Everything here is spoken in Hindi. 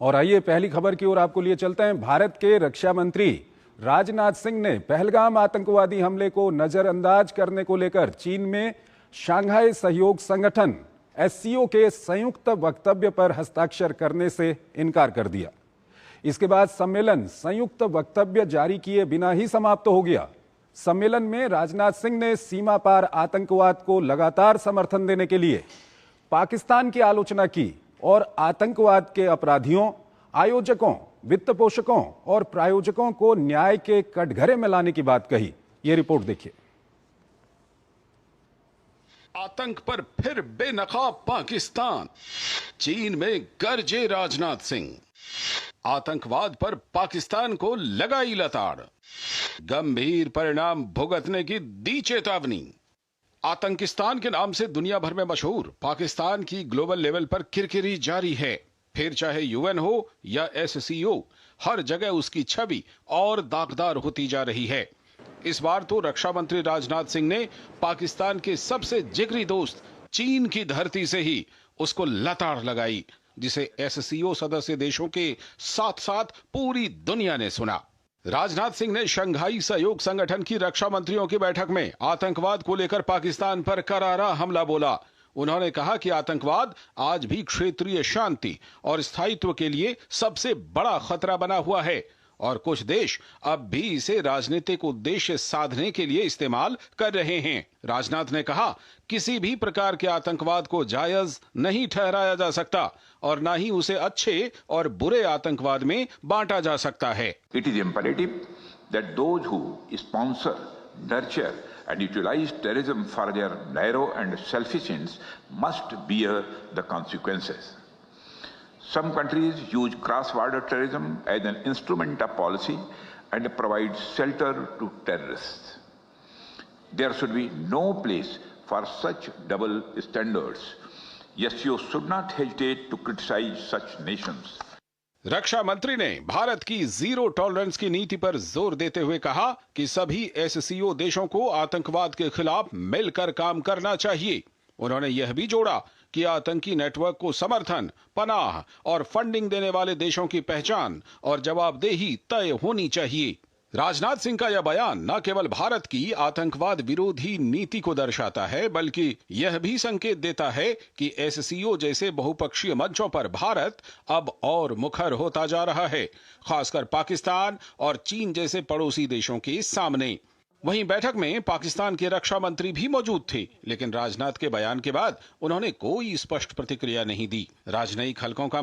और आइए पहली खबर की ओर आपको लिए चलते हैं। भारत के रक्षा मंत्री राजनाथ सिंह ने पहलगाम आतंकवादी हमले को नजरअंदाज करने को लेकर चीन में शंघाई सहयोग संगठन एससीओ के संयुक्त वक्तव्य पर हस्ताक्षर करने से इनकार कर दिया। इसके बाद सम्मेलन संयुक्त वक्तव्य जारी किए बिना ही समाप्त हो गया। सम्मेलन में राजनाथ सिंह ने सीमा पार आतंकवाद को लगातार समर्थन देने के लिए पाकिस्तान की आलोचना की और आतंकवाद के अपराधियों, आयोजकों, वित्त पोषकों और प्रायोजकों को न्याय के कटघरे में लाने की बात कही। यह रिपोर्ट देखिए। आतंक पर फिर बेनकाब पाकिस्तान, चीन में गरजे राजनाथ सिंह। आतंकवाद पर पाकिस्तान को लगाई लताड़, गंभीर परिणाम भुगतने की दी चेतावनी। आतंकिस्तान के नाम से दुनिया भर में मशहूर पाकिस्तान की ग्लोबल लेवल पर किरकिरी जारी है। फिर चाहे यूएन हो या एससीओ, हर जगह उसकी छवि और दागदार होती जा रही है। इस बार तो रक्षा मंत्री राजनाथ सिंह ने पाकिस्तान के सबसे जिगरी दोस्त चीन की धरती से ही उसको लताड़ लगाई, जिसे एससीओ सदस्य देशों के साथ साथ पूरी दुनिया ने सुना। राजनाथ सिंह ने शंघाई सहयोग संगठन की रक्षा मंत्रियों की बैठक में आतंकवाद को लेकर पाकिस्तान पर करारा हमला बोला। उन्होंने कहा कि आतंकवाद आज भी क्षेत्रीय शांति और स्थायित्व के लिए सबसे बड़ा खतरा बना हुआ है और कुछ देश अब भी इसे राजनीतिक उद्देश्य साधने के लिए इस्तेमाल कर रहे हैं। राजनाथ ने कहा, किसी भी प्रकार के आतंकवाद को जायज नहीं ठहराया जा सकता और न ही उसे अच्छे और बुरे आतंकवाद में बांटा जा सकता है। It is imperative that those who sponsor, nurture and utilize terrorism for their narrow and selfish ends must bear the consequences. Some countries use cross-border terrorism as an instrument of policy and provide shelter to terrorists. There should be no place for such double standards. SCO should not hesitate to criticize such nations. रक्षा मंत्री ने भारत की जीरो टॉलरेंस की नीति पर जोर देते हुए कहा कि सभी एससीओ देशों को आतंकवाद के खिलाफ मिलकर काम करना चाहिए। उन्होंने यह भी जोड़ा कि आतंकी नेटवर्क को समर्थन, पनाह और फंडिंग देने वाले देशों की पहचान और जवाबदेही तय होनी चाहिए। राजनाथ सिंह का यह बयान न केवल भारत की आतंकवाद विरोधी नीति को दर्शाता है, बल्कि यह भी संकेत देता है कि एससीओ जैसे बहुपक्षीय मंचों पर भारत अब और मुखर होता जा रहा है, खासकर पाकिस्तान और चीन जैसे पड़ोसी देशों के सामने। वहीं बैठक में पाकिस्तान के रक्षा मंत्री भी मौजूद थे, लेकिन राजनाथ के बयान के बाद उन्होंने कोई स्पष्ट प्रतिक्रिया नहीं दी। राजनयिक हलकों का